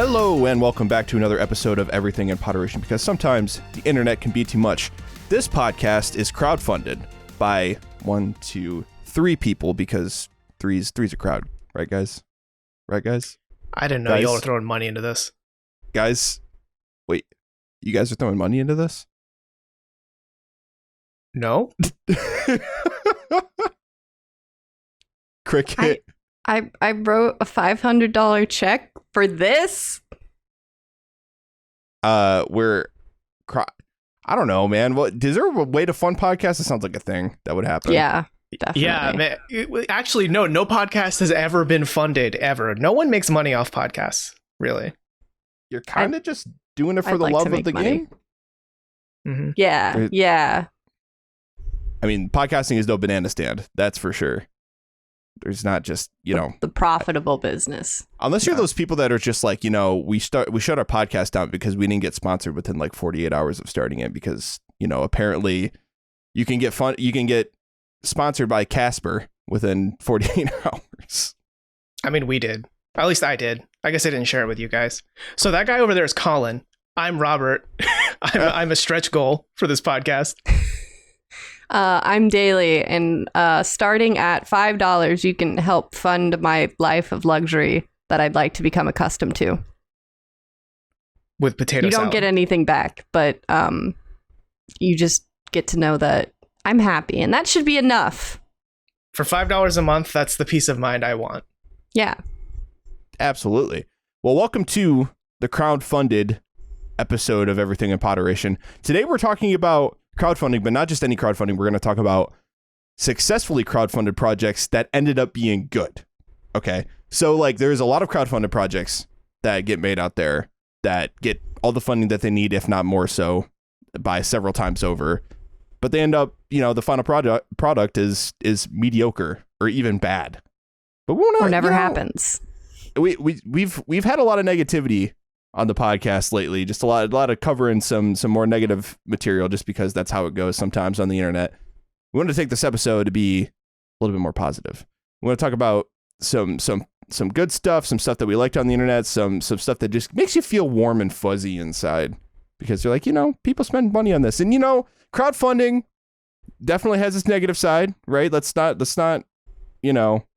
Hello and welcome back to another episode of Everything in Poderation, because sometimes the internet can be too much. This podcast is crowdfunded by 1, 2, 3 people, because three's a crowd, right guys? Right guys? I didn't know y'all were throwing money into this. Guys, wait, you guys are throwing money into this? No? Cricket. I wrote a $500 check for this. I don't know, man. What is there a way to fund podcasts? It sounds like a thing that would happen. Yeah, definitely. Yeah, man. Actually, no podcast has ever been funded, ever. No one makes money off podcasts, really. You're kind of just doing it for the like love to of make the money. game. Mm-hmm. Yeah. I mean, podcasting is no banana stand. That's for sure. There's not just, the profitable business. Unless you're those people that are just like, we shut our podcast down because we didn't get sponsored within like 48 hours of starting it, because, apparently you can get sponsored by Casper within 48 hours. I mean, we did. At least I did. I guess I didn't share it with you guys. So that guy over there is Colin. I'm Robert. I'm a stretch goal for this podcast. I'm Daily, and starting at $5, you can help fund my life of luxury that I'd like to become accustomed to. With potato salad. You don't get anything back, but you just get to know that I'm happy, and that should be enough. For $5 a month, that's the peace of mind I want. Yeah. Absolutely. Well, welcome to the crowdfunded episode of Everything in Poderation. Today we're talking about crowdfunding, but not just any crowdfunding. We're going to talk about successfully crowdfunded projects that ended up being good. Okay. So there's a lot of crowdfunded projects that get made out there that get all the funding that they need, if not more so, by several times over. But they end up, the final product is mediocre or even bad. But or never happens. We've had a lot of negativity on the podcast lately, just a lot of covering some more negative material, just because that's how it goes sometimes on the internet. We want to take this episode to be a little bit more positive. We want to talk about some good stuff, some stuff that we liked on the internet, some stuff that just makes you feel warm and fuzzy inside, because you're like, people spend money on this, and crowdfunding definitely has its negative side, right? Let's not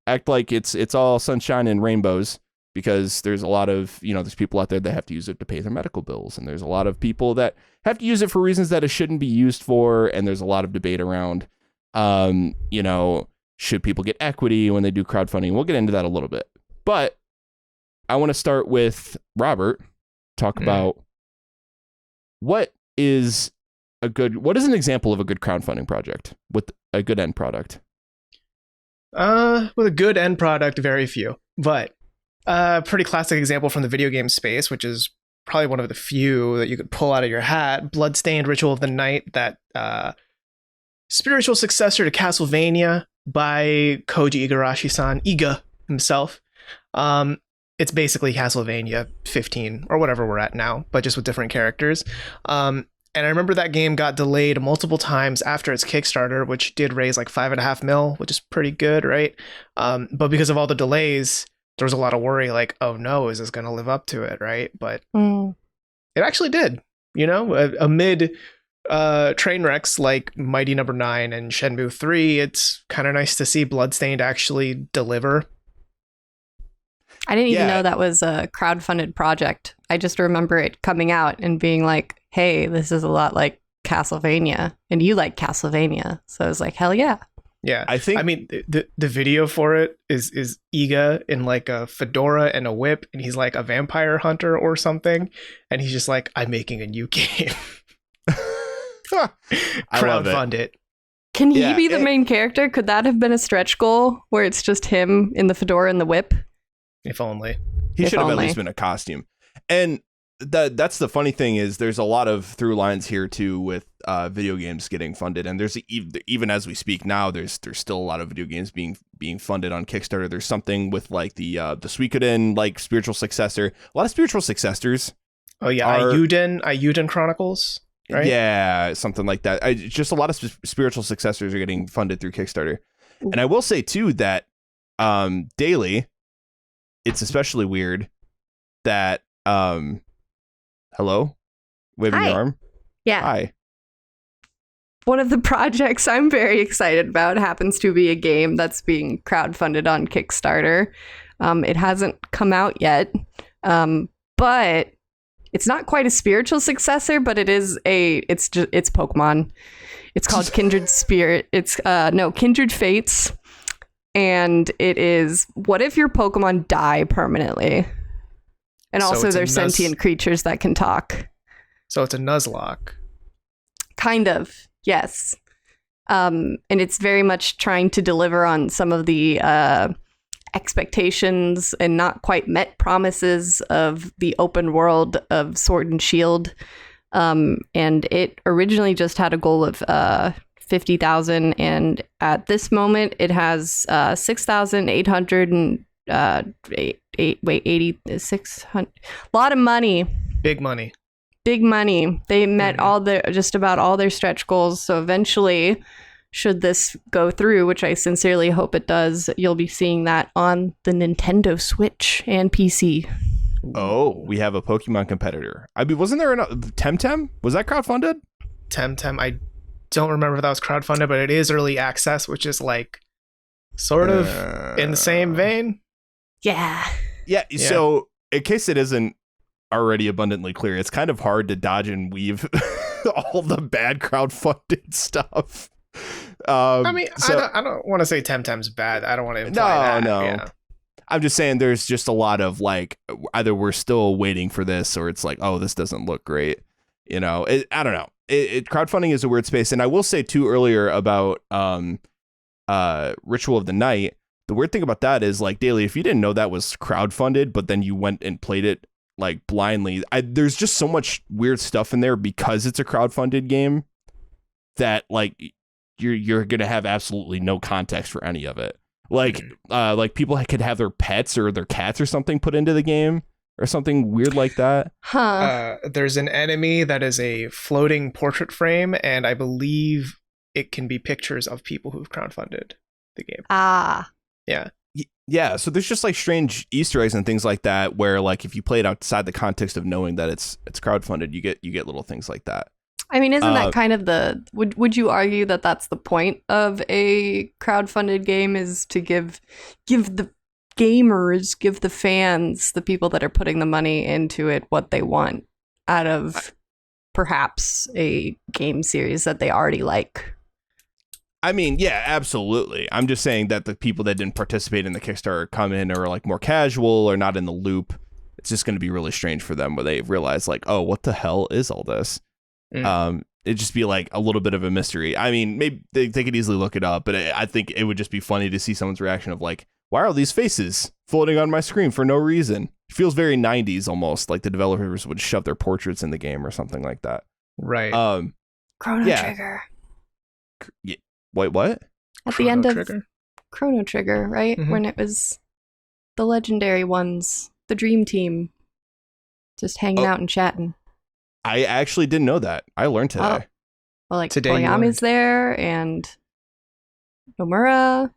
act like it's all sunshine and rainbows. Because there's a lot of, there's people out there that have to use it to pay their medical bills. And there's a lot of people that have to use it for reasons that it shouldn't be used for. And there's a lot of debate around, should people get equity when they do crowdfunding? We'll get into that a little bit. But I want to start with Robert, talk about what is an example of a good crowdfunding project with a good end product? With a good end product, very few. But pretty classic example from the video game space, which is probably one of the few that you could pull out of your hat. Bloodstained Ritual of the Night, that spiritual successor to Castlevania by Koji Igarashi-san, Iga himself. It's basically Castlevania 15 or whatever we're at now, but just with different characters. And I remember that game got delayed multiple times after its Kickstarter, which did raise like $5.5 million, which is pretty good, right? But because of all the delays, there was a lot of worry, like, oh no, is this going to live up to it, right? But it actually did, amid train wrecks like Mighty Number 9 and Shenmue 3, it's kind of nice to see Bloodstained actually deliver. I didn't even know that was a crowdfunded project. I just remember it coming out and being like, hey, this is a lot like Castlevania, and you like Castlevania. So I was like, hell yeah. Yeah, I mean, the video for it is Iga in like a fedora and a whip, and he's like a vampire hunter or something, and he's just like, I'm making a new game. Crowdfund it. Can he be the main character? Could that have been a stretch goal where it's just him in the fedora and the whip? If only. He should have at least been a costume. And that's the funny thing, is there's a lot of through lines here too with video games getting funded, and there's even as we speak now, there's still a lot of video games being funded on Kickstarter. There's something with like the Suikoden like spiritual successor, a lot of spiritual successors. Oh yeah, Ayuden Chronicles, right? Yeah, something like that. Just a lot of spiritual successors are getting funded through Kickstarter. And I will say too that Daily, it's especially weird that Hello? Waving Hi. your arm? Yeah. Hi. One of the projects I'm very excited about happens to be a game that's being crowdfunded on Kickstarter. It hasn't come out yet, but it's not quite a spiritual successor, but it's Pokemon. It's called Kindred Spirit. It's Kindred Fates, and it is what if your Pokemon die permanently, and So also it's a they're sentient creatures that can talk. So it's a Nuzlocke. Kind of, yes. And it's very much trying to deliver on some of the expectations and not quite met promises of the open world of Sword and Shield. And it originally just had a goal of 50,000, and at this moment it has 6,800 and 600. A lot of money. Big money. Big money. They met just about all their stretch goals. So eventually, should this go through, which I sincerely hope it does, you'll be seeing that on the Nintendo Switch and PC. Oh, we have a Pokemon competitor. I mean, wasn't there a Temtem? Was that crowdfunded? Temtem. I don't remember if that was crowdfunded, but it is early access, which is like sort of in the same vein. Yeah. Yeah. So in case it isn't already abundantly clear, it's kind of hard to dodge and weave all the bad crowdfunded stuff. I mean, I don't want to say Temtem's bad. I don't want to imply that. No. Yeah. I'm just saying there's just a lot of like, either we're still waiting for this or it's like, oh, this doesn't look great. I don't know. Crowdfunding is a weird space. And I will say too earlier about Ritual of the Night. The weird thing about that is like, Daily, if you didn't know that was crowdfunded, but then you went and played it like blindly, there's just so much weird stuff in there because it's a crowdfunded game that like you're gonna have absolutely no context for any of it. Like people could have their pets or their cats or something put into the game or something weird like that. There's an enemy that is a floating portrait frame, and I believe it can be pictures of people who've crowdfunded the game. Yeah, so there's just like strange Easter eggs and things like that where like if you play it outside the context of knowing that it's crowdfunded, you get little things like that. I mean, isn't that kind of would you argue that that's the point of a crowdfunded game, is to give the gamers, give the fans, the people that are putting the money into it, what they want out of perhaps a game series that they already like? I mean, yeah, absolutely. I'm just saying that the people that didn't participate in the Kickstarter come in or like more casual or not in the loop. It's just going to be really strange for them where they realize like, oh, what the hell is all this? It'd just be like a little bit of a mystery. I mean, maybe they could easily look it up, but I think it would just be funny to see someone's reaction of like, why are these faces floating on my screen for no reason? It feels very 90s almost, like the developers would shove their portraits in the game or something like that. Right. Chrono Trigger. Yeah. Wait, what? At the end of Chrono Trigger, right? Mm-hmm. When it was the legendary ones, the Dream Team, just hanging out and chatting. I actually didn't know that. I learned today. Oh. Well, like Koyami's there and Nomura.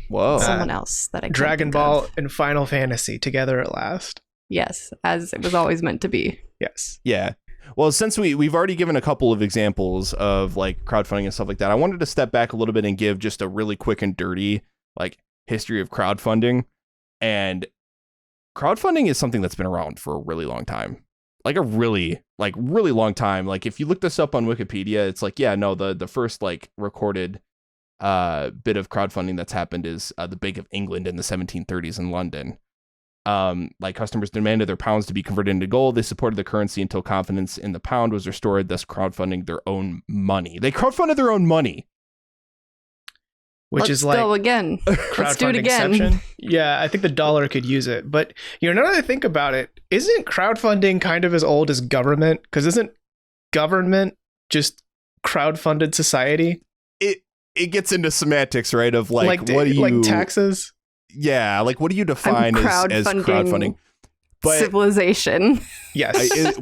Whoa. Someone else that I can't Dragon Ball and Final Fantasy together at last. Yes, as it was always meant to be. Yes. Yeah. Well, since we've already given a couple of examples of like crowdfunding and stuff like that, I wanted to step back a little bit and give just a really quick and dirty like history of crowdfunding. And crowdfunding is something that's been around for a really long time. Like a really long time. Like if you look this up on Wikipedia, it's like, yeah, no, the first like recorded bit of crowdfunding that's happened is the Bank of England in the 1730s in London. Like customers demanded their pounds to be converted into gold. They supported the currency until confidence in the pound was restored, thus crowdfunding their own money. They crowdfunded their own money. Which Let's is like go again. Let's do it again. Yeah, I think the dollar could use it. But now that I think about it, isn't crowdfunding kind of as old as government? Because isn't government just crowdfunded society? It gets into semantics, right? Of like what do you like taxes? Yeah, like what do you define as crowdfunding? But civilization. Yes.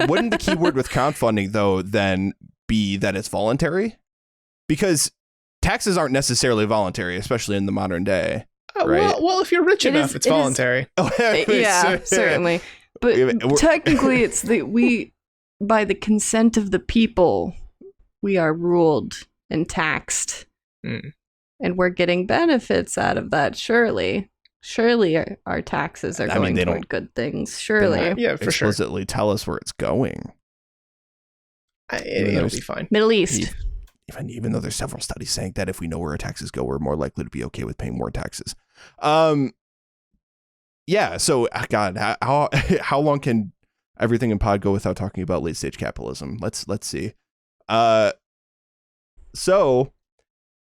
Wouldn't the key word with crowdfunding though then be that it's voluntary? Because taxes aren't necessarily voluntary, especially in the modern day. Right? Well, if you're rich enough, it's voluntary. Yeah, certainly. But technically, it's by the consent of the people, we are ruled and taxed. And we're getting benefits out of that, surely. Surely our taxes are going toward good things. Surely. Yeah, for sure. Explicitly tell us where it's going. It'll be fine. Middle East. Even though there's several studies saying that if we know where our taxes go, we're more likely to be okay with paying more taxes. Yeah, so, God, how long can everything in pod go without talking about late stage capitalism? Let's see. So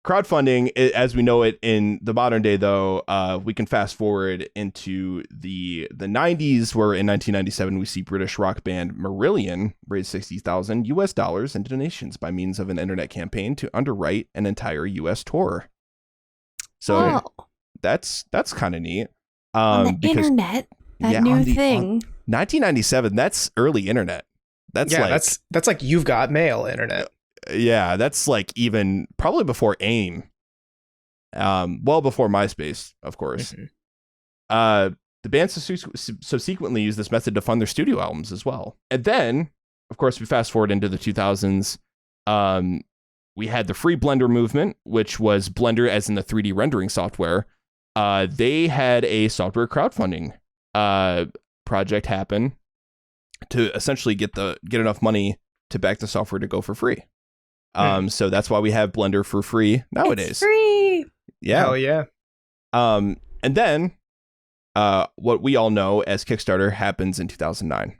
crowdfunding, as we know it in the modern day, though, we can fast forward into the 90s, where in 1997 we see British rock band Marillion raise $60,000 in donations by means of an internet campaign to underwrite an entire U.S. tour. So that's kind of neat. On the internet, new thing. 1997, that's early internet. That's like You've Got Mail internet. Yeah, that's like even probably before AIM. Well before MySpace, of course. The band subsequently used this method to fund their studio albums as well. And then, of course, we fast forward into the 2000s. We had the free Blender movement, which was Blender as in the 3D rendering software. They had a software crowdfunding project happen to essentially get enough money to back the software to go for free. So that's why we have Blender for free nowadays. It's free. Yeah. Oh yeah. And then what we all know as Kickstarter happens in 2009.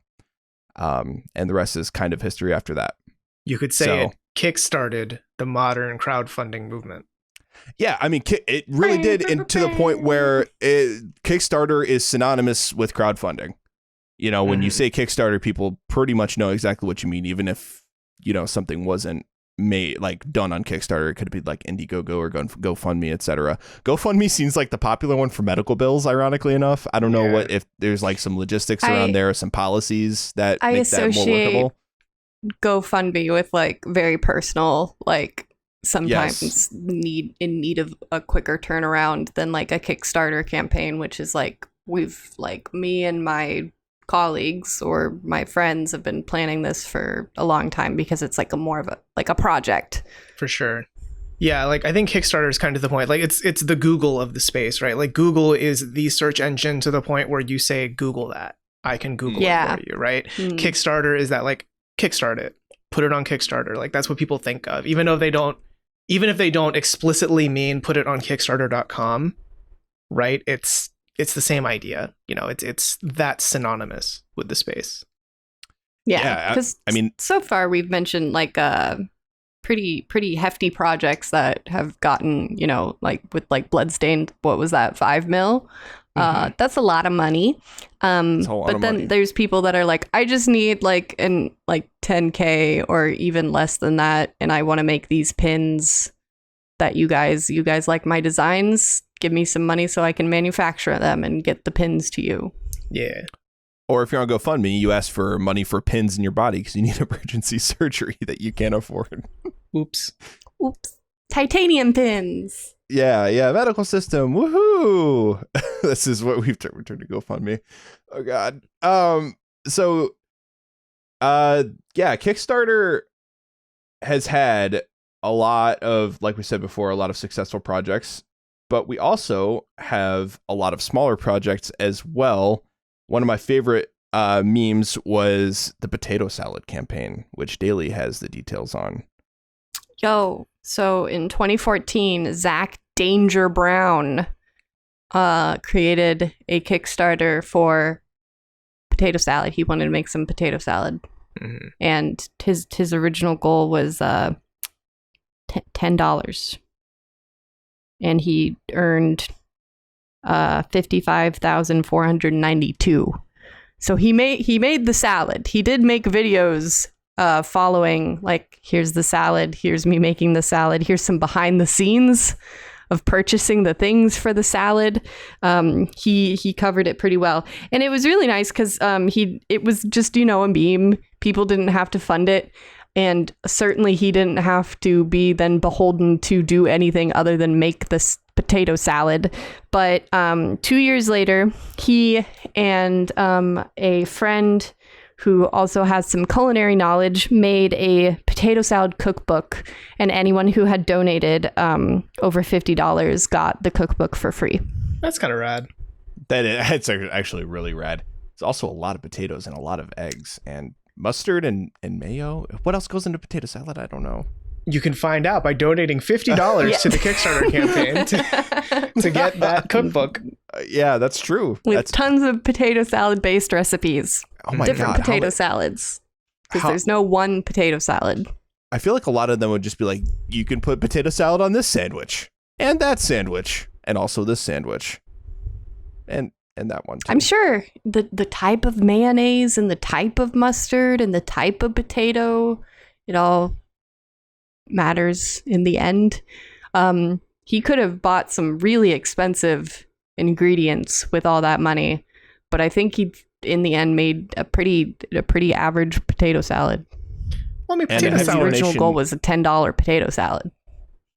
And the rest is kind of history after that. You could say it kickstarted the modern crowdfunding movement. Yeah, I mean, it really did, and to the point where Kickstarter is synonymous with crowdfunding. You know, when you say Kickstarter, people pretty much know exactly what you mean, even if, you know, something wasn't done on Kickstarter. It could be like Indiegogo or GoFundMe, etc. GoFundMe seems like the popular one for medical bills, ironically enough. I don't know if there's like some logistics around there, some policies that make that more workable. GoFundMe with like very personal, like sometimes in need of a quicker turnaround than like a Kickstarter campaign, which is like me and my colleagues or my friends have been planning this for a long time because it's like more of a project. For sure. Yeah, like I think Kickstarter is kind of the point. Like it's the Google of the space, right? Like Google is the search engine to the point where you say Google that. I can Google it for you, right? Kickstarter is that like kickstart it. Put it on Kickstarter. Like that's what people think of. Even if they don't explicitly mean put it on Kickstarter.com, right? It's the same idea. You know, it's that synonymous with the space. Yeah, because I mean, so far we've mentioned like pretty hefty projects that have gotten, you know, like with like Bloodstained, what was that, 5 mil? That's a lot of money. But then there's people that are like, I just need like 10K or even less than that, and I want to make these pins that you guys like my designs. Give me some money so I can manufacture them and get the pins to you. Yeah. Or if you're on GoFundMe, you ask for money for pins in your body because you need emergency surgery that you can't afford. Oops. Titanium pins. Yeah, medical system. Woohoo! This is what we've turned to GoFundMe. Oh God. Kickstarter has had a lot of, like we said before, a lot of successful projects, but we also have a lot of smaller projects as well. One of my favorite memes was the potato salad campaign, which Daly has the details on. So in 2014, Zach Danger Brown created a Kickstarter for potato salad. He wanted to make some potato salad. And his original goal was $10. And he earned $55,492. So he made the salad. He did make videos following, like, here's the salad, here's me making the salad, here's some behind the scenes of purchasing the things for the salad. He covered it pretty well, and it was really nice because it was just, you know, a meme. People didn't have to fund it, and certainly he didn't have to be then beholden to do anything other than make this potato salad. But 2 years later, he and a friend who also has some culinary knowledge made a potato salad cookbook, and anyone who had donated over $50 got the cookbook for free. That's kind of rad. That's actually really rad. There's also a lot of potatoes and a lot of eggs and mustard and mayo. What else goes into potato salad? I don't know. You can find out by donating $50 to the Kickstarter campaign to get that cookbook. Yeah, that's true. With tons of potato salad based recipes. Oh my Different God. potato salads. Because there's no one potato salad. I feel like a lot of them would just be like, you can put potato salad on this sandwich and that sandwich and also this sandwich and that one too. I'm sure the type of mayonnaise and the type of mustard and the type of potato, it all matters in the end. He could have bought some really expensive ingredients with all that money, but I think he in the end made a pretty average potato salad. Well, I mean, potato salad. The original goal was a $10 potato salad.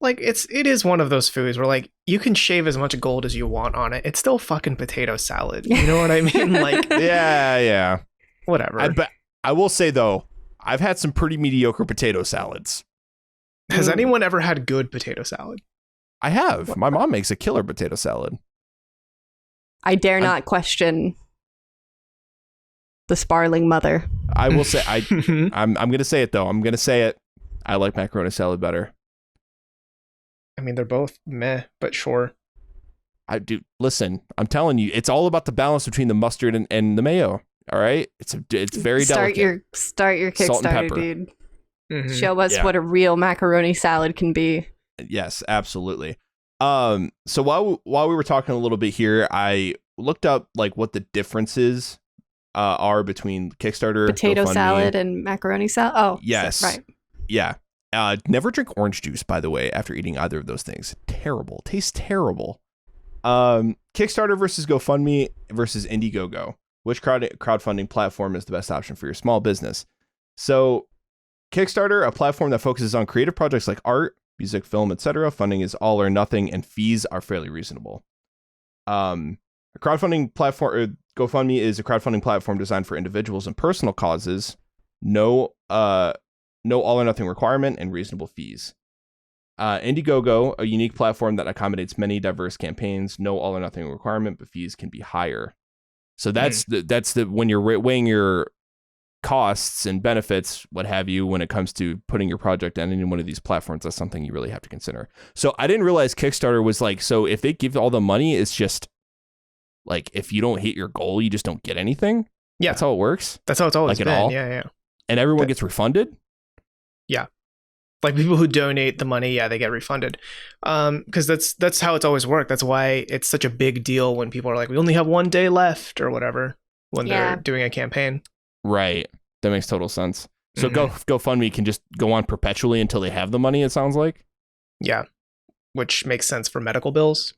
Like it is one of those foods where like you can shave as much gold as you want on it. It's still fucking potato salad. You know what I mean? Like yeah. Whatever. I will say though, I've had some pretty mediocre potato salads. Has anyone ever had good potato salad? I have. My mom makes a killer potato salad. I dare not question the Sparling mother. I will say I'm going to say it though. I'm going to say it. I like macaroni salad better. I mean, they're both meh, but sure. I do. Listen, I'm telling you, it's all about the balance between the mustard and the mayo. All right, it's very delicate. Start your Kickstarter, dude. Mm-hmm. Show us what a real macaroni salad can be. Yes, absolutely. So while we were talking a little bit here, I looked up like what the differences are between Kickstarter, potato GoFundMe, salad, and macaroni salad. Oh, yes, right. Yeah. Never drink orange juice, by the way, after eating either of those things. Terrible. Tastes terrible. Kickstarter versus GoFundMe versus Indiegogo. Which crowdfunding platform is the best option for your small business? So Kickstarter, a platform that focuses on creative projects like art, music, film, etc. Funding is all or nothing, and fees are fairly reasonable. A crowdfunding platform, GoFundMe is a crowdfunding platform designed for individuals and personal causes. No all or nothing requirement and reasonable fees. Indiegogo, a unique platform that accommodates many diverse campaigns. No all or nothing requirement, but fees can be higher. So that's the when you're weighing your costs and benefits, what have you, when it comes to putting your project on any one of these platforms, that's something you really have to consider. So I didn't realize Kickstarter was like, so if they give all the money, it's just like, if you don't hit your goal, you just don't get anything. Yeah. That's how it works. That's how it's always like been. All? Yeah. And everyone gets refunded? Yeah. Like people who donate the money, they get refunded. Because that's how it's always worked. That's why it's such a big deal when people are like, we only have 1 day left or whatever when they're doing a campaign. Right. That makes total sense. So GoFundMe can just go on perpetually until they have the money, it sounds like? Yeah. Which makes sense for medical bills.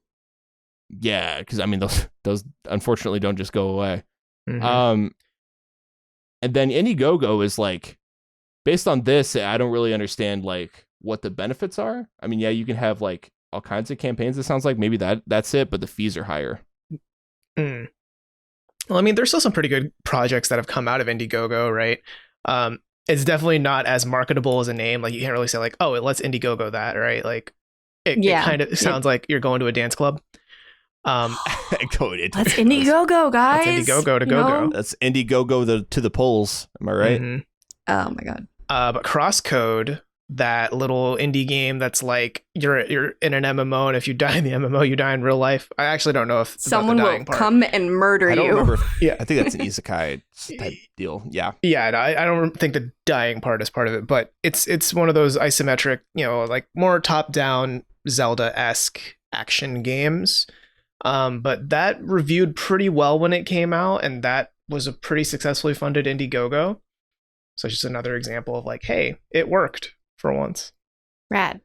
Yeah, because I mean those unfortunately don't just go away. Mm-hmm. And then Indiegogo is like, based on this, I don't really understand like what the benefits are. I mean, yeah, you can have like all kinds of campaigns. It sounds like maybe that's it, but the fees are higher. Well, I mean, there's still some pretty good projects that have come out of Indiegogo, right? It's definitely not as marketable as a name. Like you can't really say like, oh, it lets Indiegogo that, right? Like it kind of sounds like you're going to a dance club. That's Indiegogo, guys. That's Indiegogo to go. That's Indiegogo to the polls. Am I right? Mm-hmm. Oh my god. But Crosscode, that little indie game that's like you're in an MMO, and if you die in the MMO, you die in real life. I actually don't know if someone will come and murder you. I don't remember. I think that's an isekai type deal. Yeah. Yeah, no, I don't think the dying part is part of it, but it's one of those isometric, like more top-down Zelda-esque action games. But that reviewed pretty well when it came out, and that was a pretty successfully funded Indiegogo. So it's just another example of like, hey, it worked for once. Rad.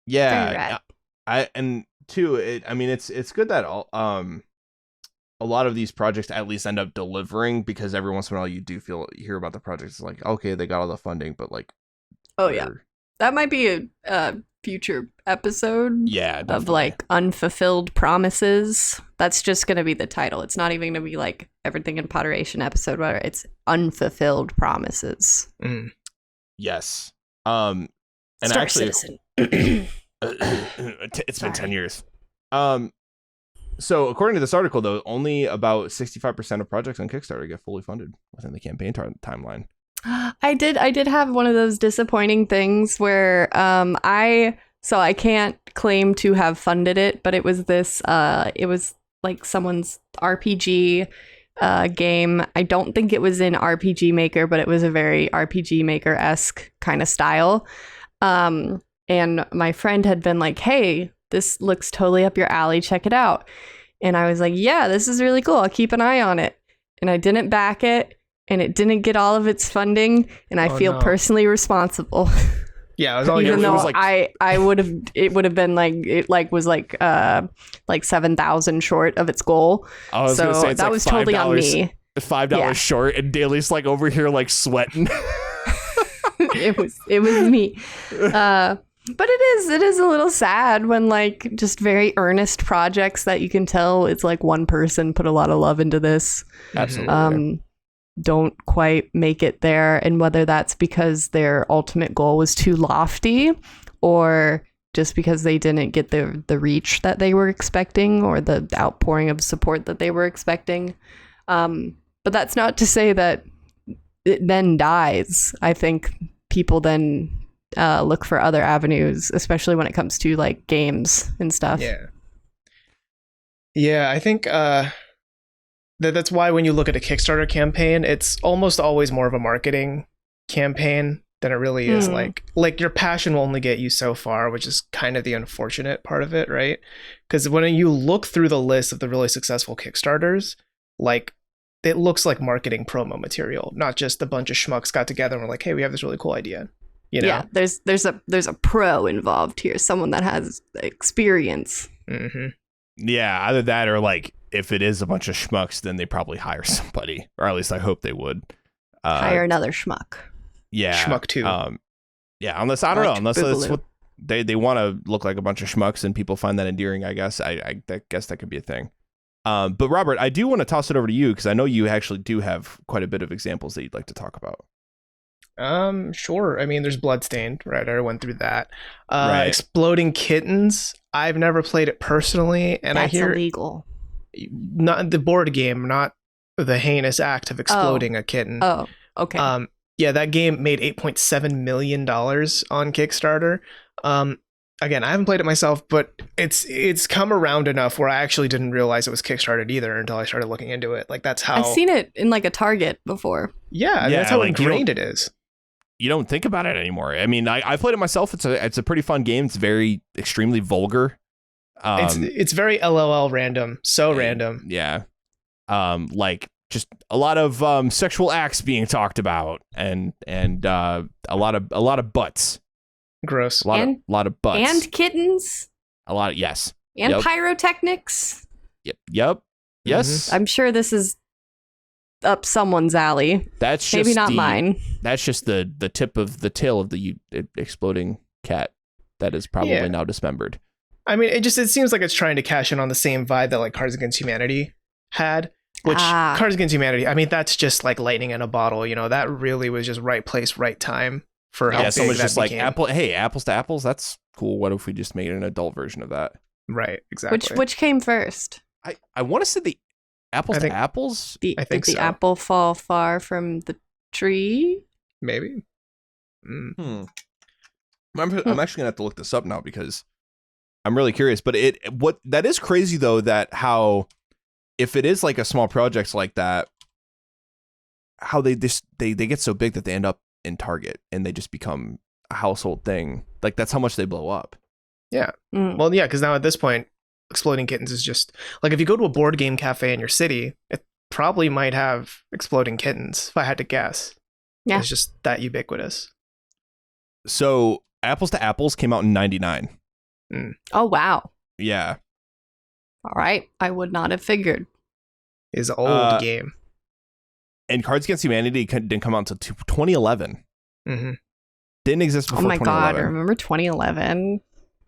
Yeah. Rad. It's good that a lot of these projects at least end up delivering, because every once in a while you do hear about the projects like, okay, they got all the funding, but like, oh yeah, that might be future episode. Yeah, definitely. Of like unfulfilled promises. That's just going to be the title. It's not even going to be like everything in Poderation episode, where it's unfulfilled promises. Yes. And Star actually, Citizen. It's been 10 years. So according to this article, though, only about 65% of projects on Kickstarter get fully funded within the campaign timeline. I did have one of those disappointing things where I can't claim to have funded it, but it was like someone's RPG game. I don't think it was in RPG Maker, but it was a very RPG Maker-esque kind of style. And my friend had been like, hey, this looks totally up your alley, check it out. And I was like, yeah, this is really cool, I'll keep an eye on it. And I didn't back it, and it didn't get all of its funding, and I feel personally responsible. Yeah, it was all even your though fault. it would have been like, it like was like 7,000 short of its goal. I was gonna say, it's that like was totally on me. $5 short, and Daly's like over here like sweating. it was me. But it is a little sad when like just very earnest projects that you can tell it's like one person put a lot of love into this. Absolutely. Don't quite make it there, and whether that's because their ultimate goal was too lofty or just because they didn't get the reach that they were expecting or the outpouring of support that they were expecting. But that's not to say that it then dies. I think people then look for other avenues, especially when it comes to like games and stuff. Yeah, I think that's why when you look at a Kickstarter campaign, it's almost always more of a marketing campaign than it really is. Like your passion will only get you so far, which is kind of the unfortunate part of it, right? Because when you look through the list of the really successful Kickstarters, like it looks like marketing promo material, not just a bunch of schmucks got together and were like, hey, we have this really cool idea. You know? Yeah, there's a pro involved here, someone that has experience. Yeah, either that or like if it is a bunch of schmucks, then they probably hire somebody, or at least I hope they would hire another schmuck. Yeah, schmuck too. Yeah, unless I don't know, unless that's what they want to look like a bunch of schmucks and people find that endearing. I guess I guess that could be a thing. But Robert, I do want to toss it over to you because I know you actually do have quite a bit of examples that you'd like to talk about. Sure. I mean, there's Bloodstained, right? I went through that. Right. Exploding Kittens. I've never played it personally, and That's I hear illegal. Not the board game, not the heinous act of exploding a kitten. Oh, okay. Yeah, that game made $8.7 million on Kickstarter. Again, I haven't played it myself, but it's come around enough where I actually didn't realize it was Kickstarted either until I started looking into it. Like that's how I've seen it in like a Target before. Yeah, I mean, that's how ingrained it is. You don't think about it anymore. I mean, I played it myself. It's a pretty fun game. It's very extremely vulgar. It's very LOL random, random. Yeah. Like just a lot of sexual acts being talked about and a lot of butts. Gross. A lot of butts. And kittens. A lot of yes. And pyrotechnics. Yep. Yes. I'm sure this is up someone's alley. That's just maybe not mine. That's just the tip of the tail of the exploding cat that is probably now dismembered. I mean, it seems like it's trying to cash in on the same vibe that like Cards Against Humanity had, which Cards Against Humanity, I mean, that's just like lightning in a bottle. You know, that really was just right place, right time for how big someone's that just became. like apples to apples. That's cool. What if we just made an adult version of that? Right. Exactly. Which came first? I want to say the apples to apples. I think did the apple fall far from the tree? Maybe. I'm actually gonna have to look this up now because I'm really curious. But that is crazy though, that how if it is like a small project like that, how they get so big that they end up in Target and they just become a household thing. Like that's how much they blow up. Yeah. Well, yeah, because now at this point, Exploding Kittens is just like if you go to a board game cafe in your city, it probably might have Exploding Kittens, if I had to guess. Yeah. It's just that ubiquitous. So Apples to Apples came out in 1999. Oh, wow. Yeah. All right. I would not have figured. It's an old game. And Cards Against Humanity didn't come out until 2011. Mm-hmm. Didn't exist before 2011. Oh my God, I remember 2011.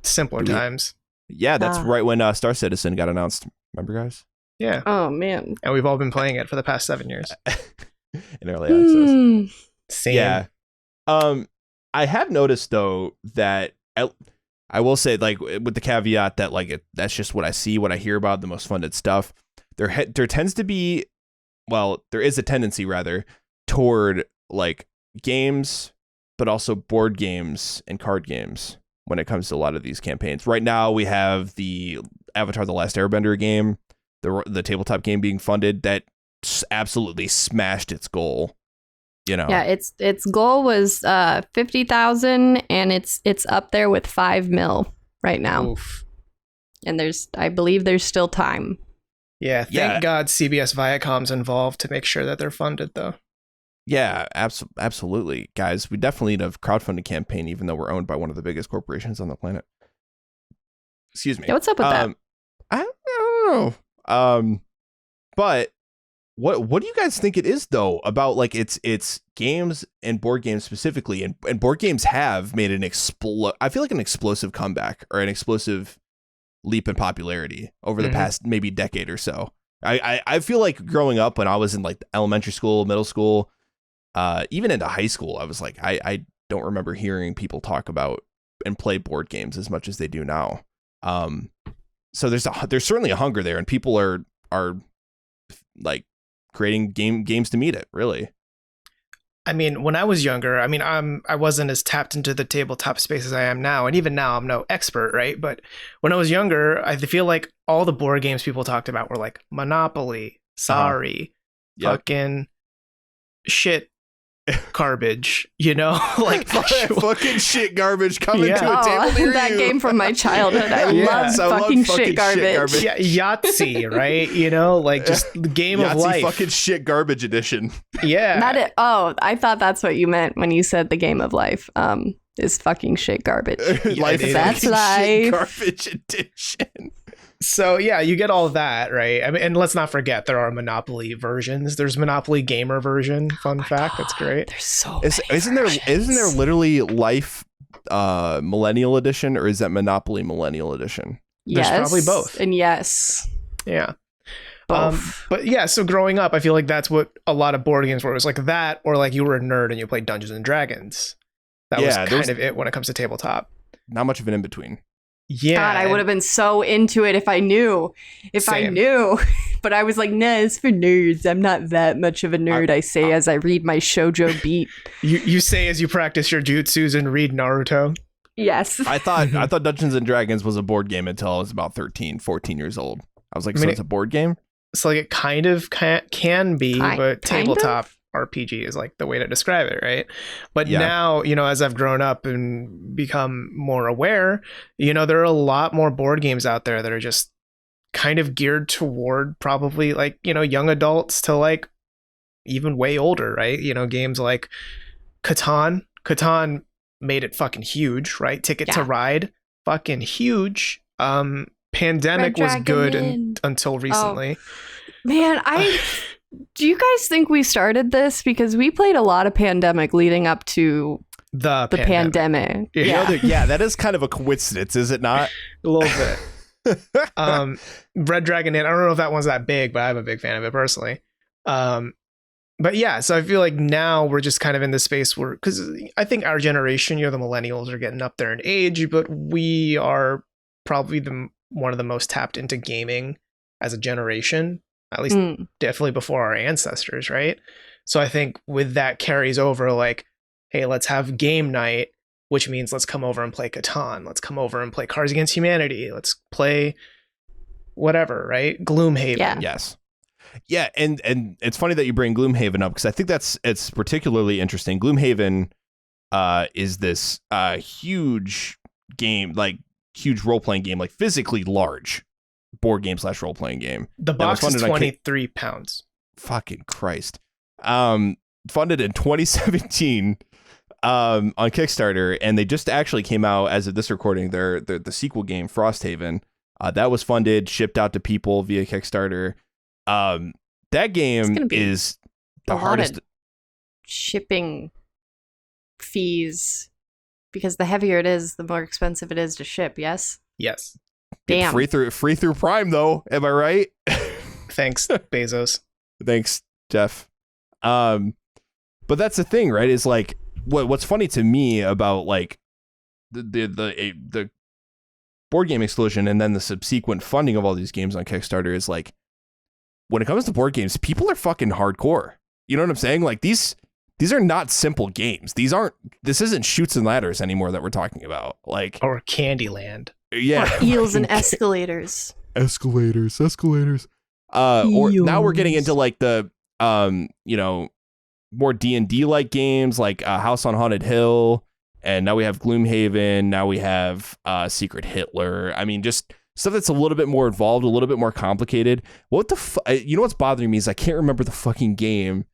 Simpler times. Yeah, that's right when Star Citizen got announced. Remember, guys? Yeah. Oh man. And we've all been playing it for the past 7 years. In early access. Same. Yeah. I have noticed though that I will say, like, with the caveat that like that's just what I see, what I hear about the most funded stuff. There tends to be, well, there is a tendency rather toward like games, but also board games and card games when it comes to a lot of these campaigns. Right now we have the Avatar: The Last Airbender game, the tabletop game being funded that absolutely smashed its goal. You know. Yeah, its goal was 50,000, and it's up there with 5 mil right now. Oof. And I believe there's still time. Yeah, thank God CBS Viacom's involved to make sure that they're funded, though. Yeah, absolutely. Guys, we definitely need a crowdfunding campaign, even though we're owned by one of the biggest corporations on the planet. Excuse me. Yeah, what's up with that? I don't know. But what do you guys think it is, though, about like it's games and board games specifically? And board games have made I feel like an explosive comeback or an explosive leap in popularity over the past maybe decade or so. I feel like growing up when I was in like elementary school, middle school, even into high school, I was like, I don't remember hearing people talk about and play board games as much as they do now. So there's certainly a hunger there, and people are like creating games to meet it, really. I mean, when I was younger, I wasn't as tapped into the tabletop space as I am now, and even now I'm no expert, right? But when I was younger, I feel like all the board games people talked about were like Monopoly, Sorry, fucking shit garbage, you know? Like fucking shit garbage coming to a table near that you. game from my childhood. I love fucking shit garbage. Yeah, Yahtzee, right? You know, like just the game Yahtzee of life. Fucking shit garbage edition. Yeah. I thought that's what you meant when you said the game of life. Is fucking shit garbage. Life is that's fucking life. shit garbage edition. So yeah, you get all that, right? I mean, and let's not forget there are Monopoly versions. There's Monopoly Gamer version. Fun fact, that's great. There's so Isn't there literally Life Millennial Edition, or is that Monopoly Millennial Edition? Yes, There's probably both. And yes, Yeah. both. But yeah, so growing up, I feel like that's what a lot of board games were. It was like that, or like you were a nerd and you played Dungeons and Dragons. That was kind of it when it comes to tabletop. Not much of an in between. Yeah, God, I would have been so into it if I knew. But I was like, nah, it's for nerds. I'm not that much of a nerd, I say as I read my shoujo beat. You say as you practice your jutsus and read Naruto. Yes. I thought Dungeons and Dragons was a board game until I was about 13, 14 years old. I was like, so it's a board game? So like it kind of can be, but tabletop of? RPG is like the way to describe it, right? But now, you know, as I've grown up and become more aware, you know, there are a lot more board games out there that are just kind of geared toward probably like, you know, young adults to like even way older, right? You know, games like Catan made it fucking huge, right? Ticket to Ride, fucking huge. Pandemic was good until recently. Man, do you guys think we started this? Because we played a lot of Pandemic leading up to the pandemic. Yeah. That is kind of a coincidence, is it not? A little bit. Red Dragon Inn, I don't know if that one's that big, but I'm a big fan of it personally. But yeah, so I feel like now we're just kind of in this space where, because I think our generation, you know, the millennials are getting up there in age, but we are probably one of the most tapped into gaming as a generation. At least definitely before our ancestors, right? So I think with that carries over like, hey, let's have game night, which means let's come over and play Catan. Let's come over and play Cards Against Humanity. Let's play whatever, right? Gloomhaven. Yeah. Yes. Yeah, and it's funny that you bring Gloomhaven up because I think it's particularly interesting. Gloomhaven is this huge game, like huge role-playing game, like physically large board game / role-playing game. The box is 23 pounds. Fucking Christ. Funded in 2017 on Kickstarter, and they just actually came out as of this recording, the sequel game Frosthaven. That was funded, shipped out to people via Kickstarter. That game is the hardest. Shipping fees Because the heavier it is, the more expensive it is to ship, yes? Yes. Damn. Free through Prime though, am I right? Thanks, Bezos. Thanks, Jeff. But that's the thing, right? Is like what's funny to me about like the board game explosion and then the subsequent funding of all these games on Kickstarter is like, when it comes to board games, people are fucking hardcore. You know what I'm saying? Like these are not simple games. This isn't Chutes and Ladders anymore that we're talking about. Like, Or Candyland. yeah, Or eels and escalators. escalators. Or now we're getting into like the more D&D like games like House on Haunted Hill, and now we have Gloomhaven, now we have Secret Hitler. I mean, just stuff that's a little bit more involved, a little bit more complicated. What the you know what's bothering me is I can't remember the fucking game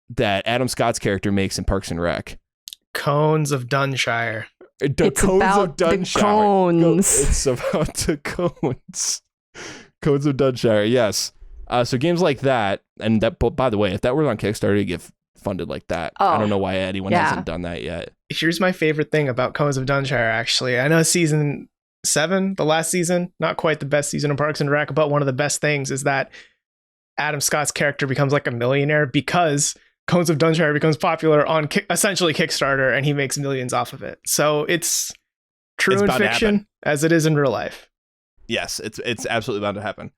that Adam Scott's character makes in Parks and Rec. Cones of Dunshire. It's about the cones. It's about the cones. Cones of Dunshire, yes. So games like that, and that, by the way, if that were on Kickstarter, it'd get funded like that. I don't know why anyone hasn't done that yet. Here's my favorite thing about Cones of Dunshire, actually. I know season 7, the last season, not quite the best season of Parks and Rec, but one of the best things is that Adam Scott's character becomes like a millionaire because Cones of Dunshire becomes popular on essentially Kickstarter, and he makes millions off of it. So it's true in fiction as it is in real life. Yes, it's absolutely bound to happen.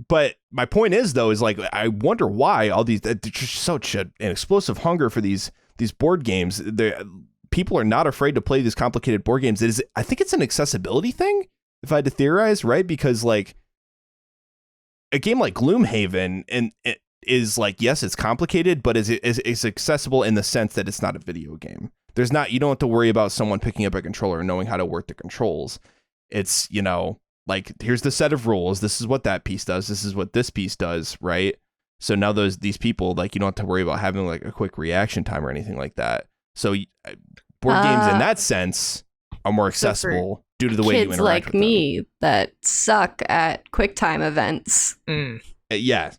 But my point is, though, is like, I wonder why all these, there's just such an explosive hunger for these board games. People are not afraid to play these complicated board games. I think it's an accessibility thing, if I had to theorize, right? Because like a game like Gloomhaven and it is like, yes, it's complicated, but it's accessible in the sense that it's not a video game. You don't have to worry about someone picking up a controller and knowing how to work the controls. It's, like, here's the set of rules. This is what that piece does. This is what this piece does, right? So now these people, like, you don't have to worry about having like a quick reaction time or anything like that. So board games in that sense are more accessible due to the way you interact kids like with them. me that suck at QuickTime events. Yeah.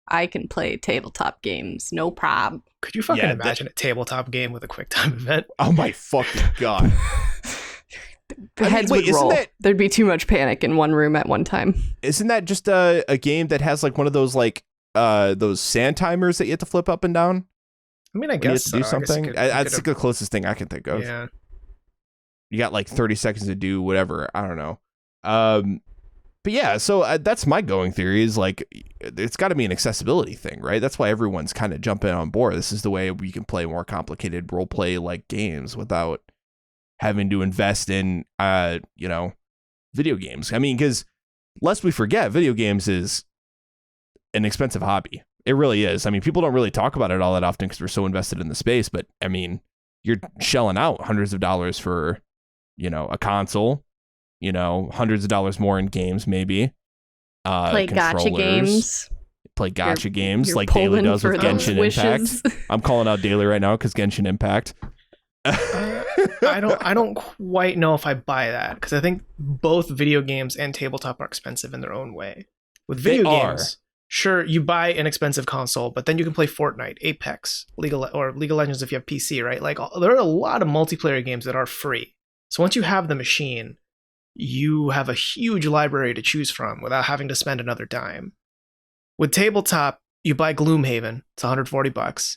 I can play tabletop games, no problem. Could you fucking imagine a tabletop game with a QuickTime event? Oh my fucking God. Heads would roll. There'd be too much panic in one room at one time. Isn't that just a game that has like one of those like those sand timers that you have to flip up and down? I mean, I guess you have to do something. That's the closest thing I can think of. Yeah. You got like 30 seconds to do whatever. I don't know. But yeah, so that's my going theory is like, it's got to be an accessibility thing, right? That's why everyone's kind of jumping on board. This is the way we can play more complicated role play like games without having to invest in, video games. I mean, because lest we forget, video games is an expensive hobby. It really is. I mean, people don't really talk about it all that often because we're so invested in the space. But I mean, you're shelling out hundreds of dollars for, a console, hundreds of dollars more in games, maybe. Play gacha games. Play gacha games you're like Daily does with Genshin wishes. Impact. I'm calling out Daily right now because Genshin Impact. I don't quite know if I buy that because I think both video games and tabletop are expensive in their own way. With video games, sure, you buy an expensive console, but then you can play Fortnite, Apex, League of Legends if you have PC, right? Like there are a lot of multiplayer games that are free. So once you have the machine, you have a huge library to choose from without having to spend another dime. With tabletop, you buy Gloomhaven, it's $140.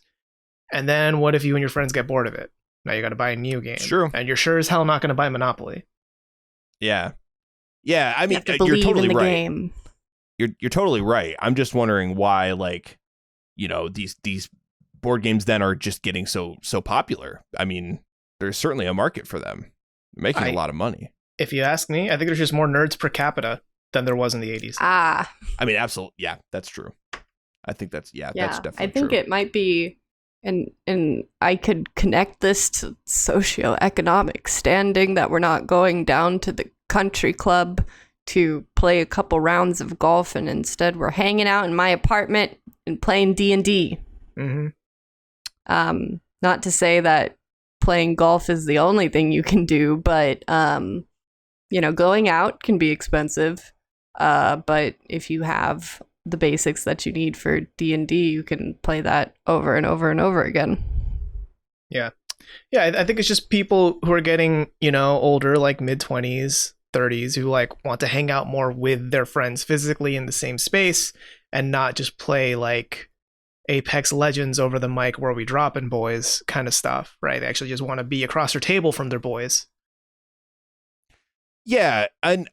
And then what if you and your friends get bored of it? Now you got to buy a new game. It's true. And you're sure as hell not going to buy Monopoly. Yeah. Yeah, I mean, you're totally right. Game. You're totally right. I'm just wondering why, like, these board games then are just getting so popular. I mean, there's certainly a market for them. They're making a lot of money. If you ask me, I think there's just more nerds per capita than there was in the 80s. I mean, absolutely. Yeah, that's true. I think that's definitely true. I think it might be, and I could connect this to socioeconomic standing, that we're not going down to the country club to play a couple rounds of golf, and instead we're hanging out in my apartment and playing D&D. Mm-hmm. Not to say that playing golf is the only thing you can do, but going out can be expensive. But if you have the basics that you need for D&D, you can play that over and over and over again. Yeah. Yeah, I think it's just people who are getting, older, like mid-20s, 30s, who like want to hang out more with their friends physically in the same space and not just play like Apex Legends over the mic where we dropping boys kind of stuff, right? They actually just want to be across their table from their boys. Yeah, and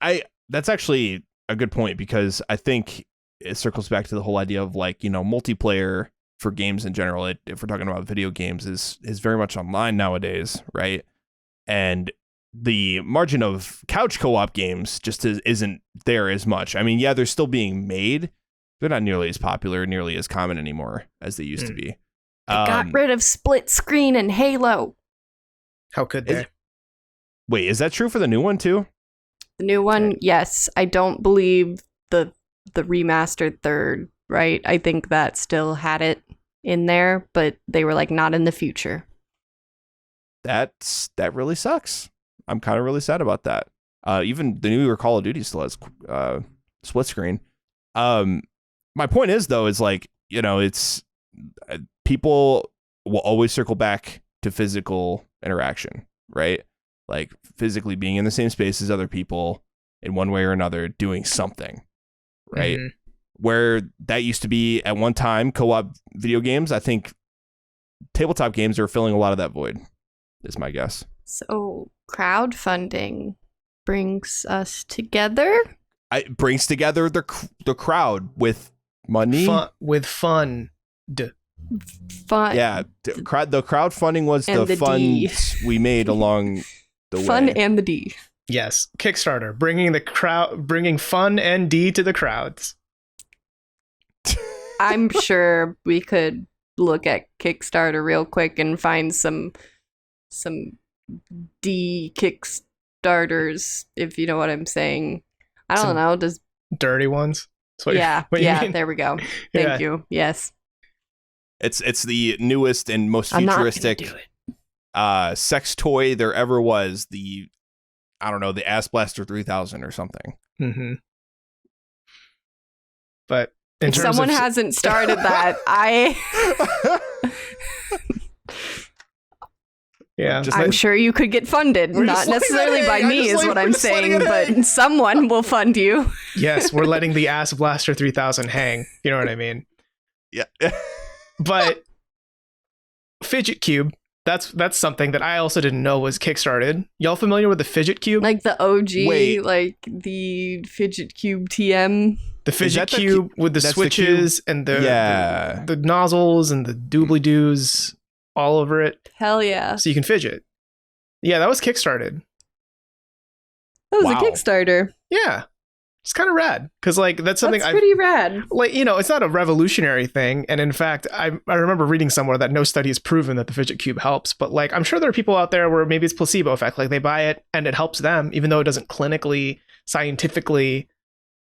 that's actually a good point, because I think it circles back to the whole idea of like, multiplayer for games in general. If we're talking about video games, is very much online nowadays, right? And the margin of couch co-op games just isn't there as much. I mean, yeah, they're still being made. They're not nearly as popular, nearly as common anymore as they used to be. They got rid of split screen and Halo. How could they? Wait, is that true for the new one too? The new one, yes. I don't believe the remastered third, right? I think that still had it in there, but they were like, not in the future. That really sucks. I'm kind of really sad about that. Even the newer Call of Duty still has split screen. My point is, though, is like, it's people will always circle back to physical interaction, right? Like physically being in the same space as other people in one way or another, doing something, right? Mm-hmm. Where that used to be at one time, co-op video games, I think tabletop games are filling a lot of that void, is my guess. So crowdfunding brings us together? It brings together the crowd with money. With fun. Fun. Yeah, the crowdfunding was the funds we made along the way. Fun and the D. Yes, Kickstarter, bringing fun and D to the crowds. I'm sure we could look at Kickstarter real quick and find some D Kickstarters, if you know what I'm saying. I don't know. Does dirty ones? Yeah, there we go. Thank you. Yes. It's the newest and most futuristic sex toy there ever was. The Ass Blaster 3000 or something. Mm-hmm. But if someone hasn't started that, yeah, I'm sure you could get funded. Not necessarily by me, is what I'm saying, but someone will fund you. Yes, we're letting the Ass Blaster 3000 hang. You know what I mean? Yeah. But Fidget Cube, that's something that I also didn't know was kickstarted. Y'all familiar with the Fidget Cube? Like the OG, like the Fidget Cube TM. The Fidget Cube with the switches and the nozzles and the doobly-doos all over it. Hell yeah. So you can fidget. Yeah, that was kickstarted. That was a Kickstarter. Yeah. It's kind of rad, because like that's something pretty rad. Like, it's not a revolutionary thing, and in fact, I remember reading somewhere that no study has proven that the Fidget Cube helps. But like, I'm sure there are people out there where maybe it's placebo effect, like they buy it and it helps them, even though it doesn't clinically, scientifically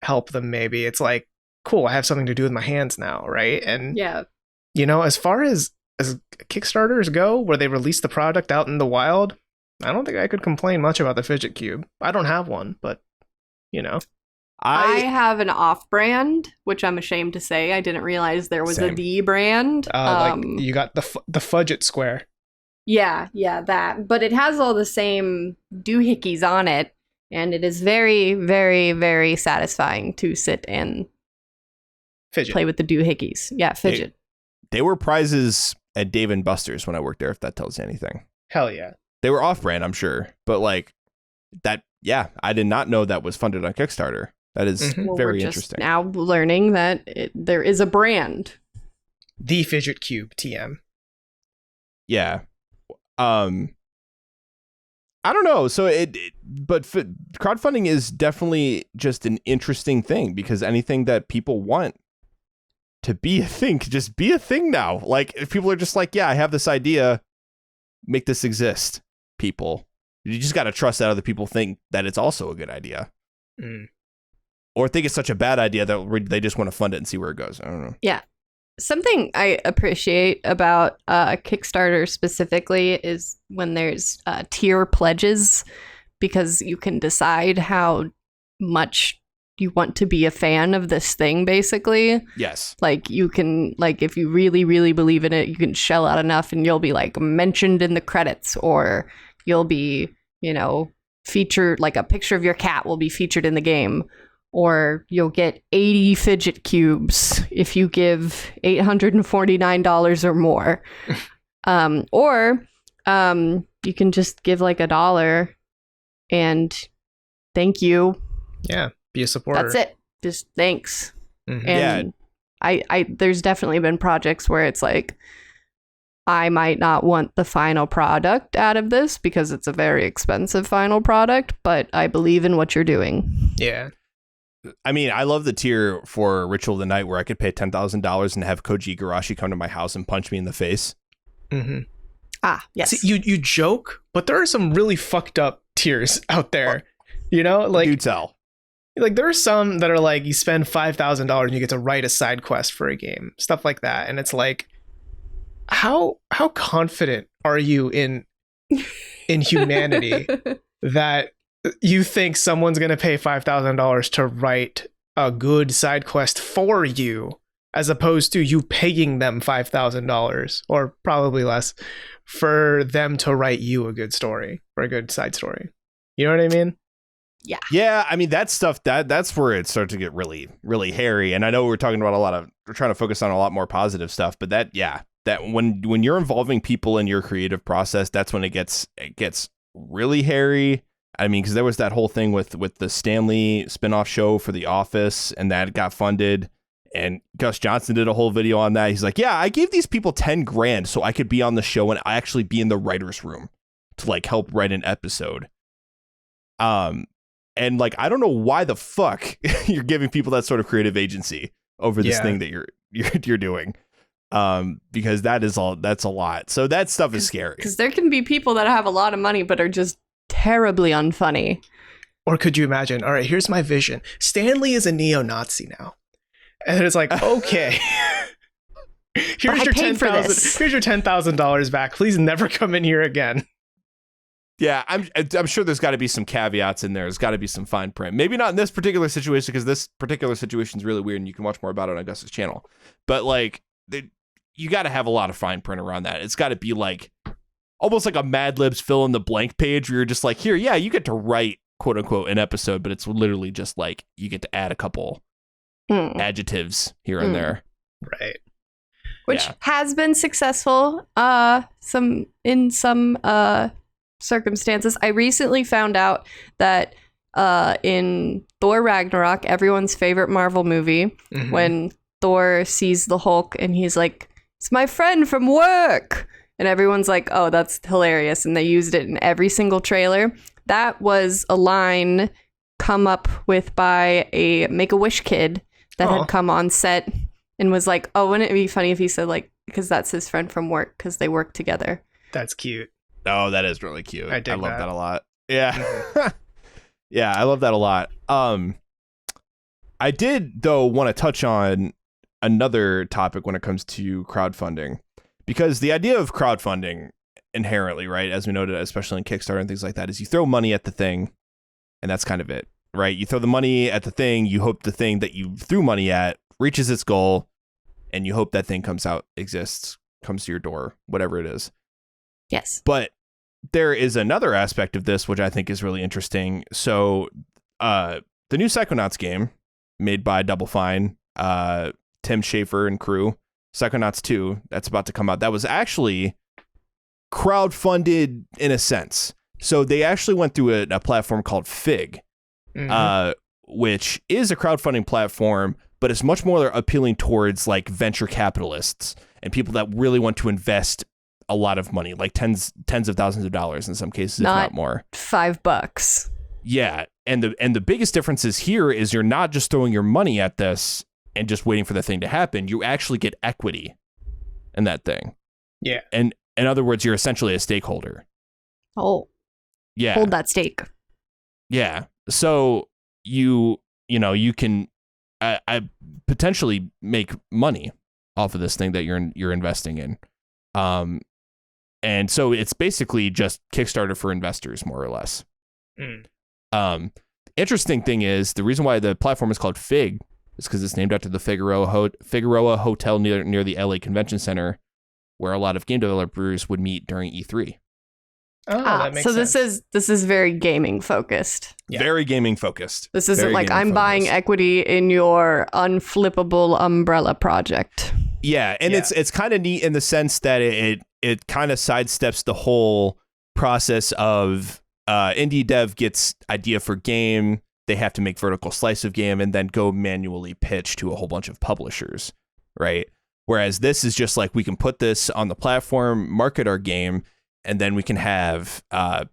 help them. Maybe it's like, cool, I have something to do with my hands now, right? And yeah, as far as Kickstarters go, where they release the product out in the wild, I don't think I could complain much about the Fidget Cube. I don't have one, but I have an off-brand, which I'm ashamed to say. I didn't realize there was a D brand. Like you got the Fudget Square. Yeah, that. But it has all the same doohickeys on it, and it is very, very, very satisfying to sit and fidget, play with the doohickeys. Yeah, fidget. They were prizes at Dave & Buster's when I worked there, if that tells you anything. Hell yeah. They were off-brand, I'm sure, but like that. Yeah, I did not know that was funded on Kickstarter. That is very interesting. Now learning that there is a brand. The Fidget Cube TM. Yeah. I don't know. So but crowdfunding is definitely just an interesting thing, because anything that people want to be a thing could just be a thing now. Like if people are just like, yeah, I have this idea, make this exist, people. You just got to trust that other people think that it's also a good idea. Mm. Or think it's such a bad idea that they just want to fund it and see where it goes. I don't know. Yeah. Something I appreciate about Kickstarter specifically is when there's tier pledges, because you can decide how much you want to be a fan of this thing, basically. Yes. Like you can, like, if you really, really believe in it, you can shell out enough and you'll be like mentioned in the credits, or you'll be, you know, featured, like a picture of your cat will be featured in the game, or you'll get 80 fidget cubes if you give $849 or more. Or you can just give like $1 and thank you. Yeah. Be a supporter. That's it. Just thanks. Mhm. And I there's definitely been projects where it's like, I might not want the final product out of this because it's a very expensive final product, but I believe in what you're doing. Yeah. I mean, I love the tier for Ritual of the Night where I could pay $10,000 and have Koji Igarashi come to my house and punch me in the face. Mm-hmm. Ah, yes. See, you joke, but there are some really fucked up tiers out there. You know, like, Do tell. like there are some that are like you spend $5,000 and you get to write a side quest for a game, stuff like that, and it's like, how confident are you in humanity that you think someone's gonna pay $5,000 to write a good side quest for you, as opposed to you paying them $5,000 or probably less for them to write you a good story or a good side story. You know what I mean? Yeah, I mean that stuff that's where it starts to get really, really hairy. And I know we're trying to focus on a lot more positive stuff, but that when you're involving people in your creative process, that's when it gets really hairy. I mean, because there was that whole thing with the Stanley spinoff show for The Office, and that got funded. And Gus Johnson did a whole video on that. He's like, yeah, I gave these people $10,000 so I could be on the show and actually be in the writer's room to like help write an episode. And like, I don't know why the fuck you're giving people that sort of creative agency over this thing that you're doing. Because that's a lot. So that stuff is scary. Because there can be people that have a lot of money but are just terribly unfunny. Or could you imagine, all right, here's my vision. Stanley is a neo-Nazi now. And it's like, okay. Here's your $10,000 back. Please never come in here again. Yeah, I'm sure there's got to be some caveats in there. There's got to be some fine print. Maybe not in this particular situation, because this particular situation is really weird, and you can watch more about it on Gus's channel. But like, you got to have a lot of fine print around that. It's got to be like almost like a Mad Libs fill in the blank page where you're just like, here, yeah, you get to write quote unquote an episode, but it's literally just like you get to add a couple adjectives here and there. Right. Which has been successful some circumstances. I recently found out that in Thor Ragnarok, everyone's favorite Marvel movie, when Thor sees the Hulk and he's like, it's my friend from work. And everyone's like, oh, that's hilarious. And they used it in every single trailer. That was a line come up with by a Make-A-Wish kid that had come on set and was like, oh, wouldn't it be funny if he said like, because that's his friend from work because they work together. That's cute. Oh, that is really cute. I love that a lot. Yeah. Yeah, I love that a lot. I did, though, want to touch on another topic when it comes to crowdfunding, because the idea of crowdfunding inherently, right, as we noted, especially in Kickstarter and things like that, is you throw money at the thing and that's kind of it, right? You throw the money at the thing, you hope the thing that you threw money at reaches its goal, and you hope that thing comes to your door, whatever it is. Yes. But there is another aspect of this, which I think is really interesting. So the new Psychonauts game made by Double Fine, Tim Schafer and crew, Psychonauts 2, that's about to come out. That was actually crowdfunded in a sense. So they actually went through a platform called Fig, which is a crowdfunding platform, but it's much more appealing towards like venture capitalists and people that really want to invest a lot of money, like tens of thousands of dollars in some cases, if not more. $5. Yeah, and the biggest difference is here is you're not just throwing your money at this and just waiting for the thing to happen. You actually get equity in that thing. Yeah, and in other words, you're essentially a stakeholder. Oh, yeah, hold that stake. Yeah, so you can I potentially make money off of this thing that you're investing in. And so it's basically just Kickstarter for investors, more or less. interesting thing is the reason why the platform is called Fig is because it's named after the Figueroa Hotel near the LA Convention Center, where a lot of game developers would meet during E3. Oh, that makes so sense. this is very gaming focused. Yeah. Very gaming focused. This isn't Very like gaming I'm buying focused. equity in your unflippable umbrella project. Yeah, and Yeah. it's kind of neat in the sense that it kind of sidesteps the whole process of indie dev gets idea for game, they have to make vertical slice of game and then go manually pitch to a whole bunch of publishers, right? Whereas this is just like we can put this on the platform, market our game, and then we can have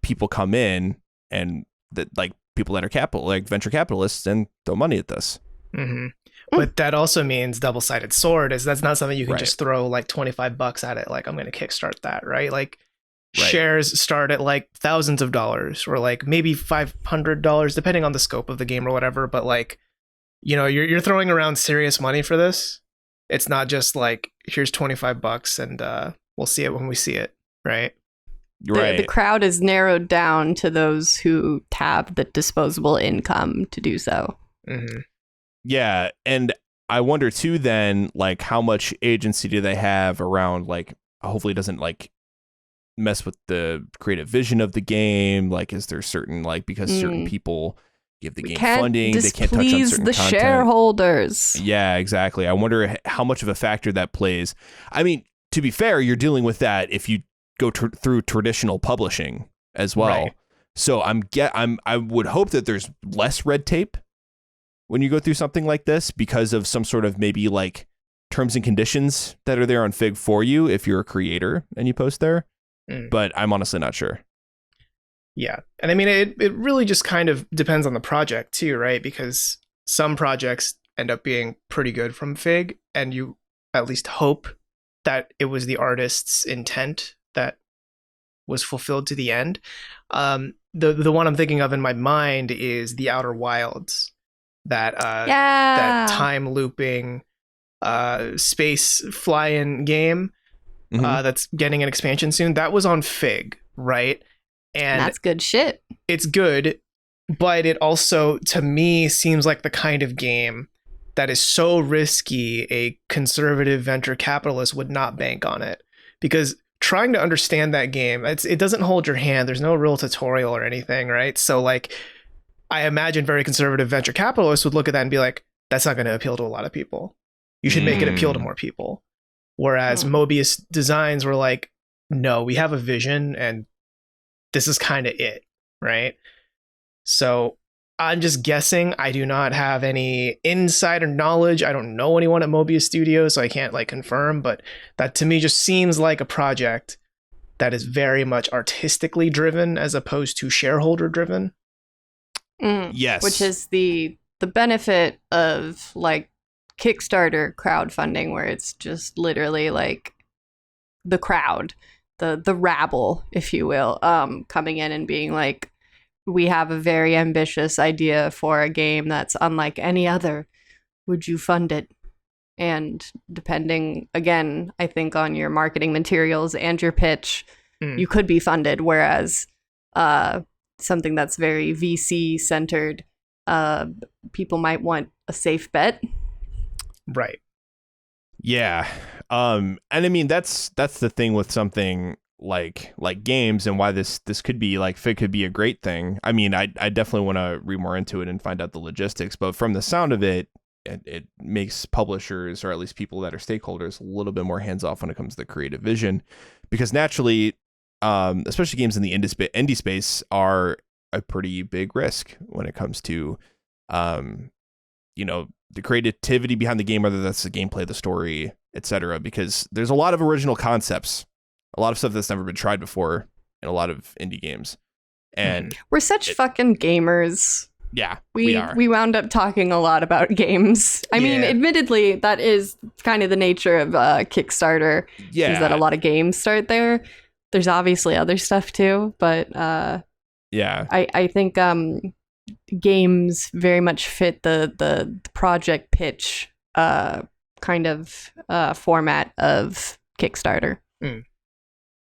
people come in and that like people that are like venture capitalists and throw money at this. Mm-hmm. But that also means double-sided sword is that's not something you can Right. just throw like $25 at it. Like I'm going to kickstart that, right? Like Right. shares start at like thousands of dollars or like maybe $500 depending on the scope of the game or whatever. But like, you know, you're throwing around serious money for this. It's not just like here's $25 and we'll see it when we see it, right? The crowd is narrowed down to those who have the disposable income to do so. Mm-hmm. Yeah, and I wonder too then like how much agency do they have around like hopefully it doesn't like mess with the creative vision of the game, like is there certain like because certain people give the game funding, they can't touch on displease certain the content. shareholders. Yeah, exactly. I wonder how much of a factor that plays. I mean, to be fair, you're dealing with that if you go through traditional publishing as well. Right. So I would hope that there's less red tape when you go through something like this because of some sort of maybe like terms and conditions that are there on Fig for you if you're a creator and you post there. But I'm honestly not sure. Yeah. And I mean, it really just kind of depends on the project too, right? Because some projects end up being pretty good from Fig and you at least hope that it was the artist's intent that was fulfilled to the end. The one I'm thinking of in my mind is The Outer Wilds, that time looping space fly-in game that's getting an expansion soon. That was on Fig, right? And that's good shit. It's good, but it also to me seems like the kind of game that is so risky a conservative venture capitalist would not bank on it, because trying to understand that game, it doesn't hold your hand. There's no real tutorial or anything, right? So like I imagine very conservative venture capitalists would look at that and be like, that's not going to appeal to a lot of people. You should make it appeal to more people. Whereas Mobius Designs were like, no, we have a vision and this is kind of it, right? So I'm just guessing. I do not have any insider knowledge. I don't know anyone at Mobius Studios, so I can't like confirm, but that to me just seems like a project that is very much artistically driven as opposed to shareholder driven. Yes. Which is the benefit of like Kickstarter crowdfunding, where it's just literally like the crowd, the rabble, if you will, coming in and being like, we have a very ambitious idea for a game that's unlike any other. Would you fund it? And depending, again, I think on your marketing materials and your pitch, you could be funded. Whereas something that's very VC centered, people might want a safe bet. Right. Yeah. And I mean, that's the thing with something like games and why this could be like Fig could be a great thing. I mean, I definitely want to read more into it and find out the logistics, but from the sound of it, it makes publishers, or at least people that are stakeholders, a little bit more hands off when it comes to the creative vision, because naturally, especially games in the indie space are a pretty big risk when it comes to, the creativity behind the game, whether that's the gameplay, the story, etc. Because there's a lot of original concepts, a lot of stuff that's never been tried before in a lot of indie games, and we're such fucking gamers. Yeah, we are. We wound up talking a lot about games. I mean, admittedly, that is kind of the nature of Kickstarter. Yeah, is that a lot of games start there. There's obviously other stuff too, but I think games very much fit the project pitch kind of format of Kickstarter.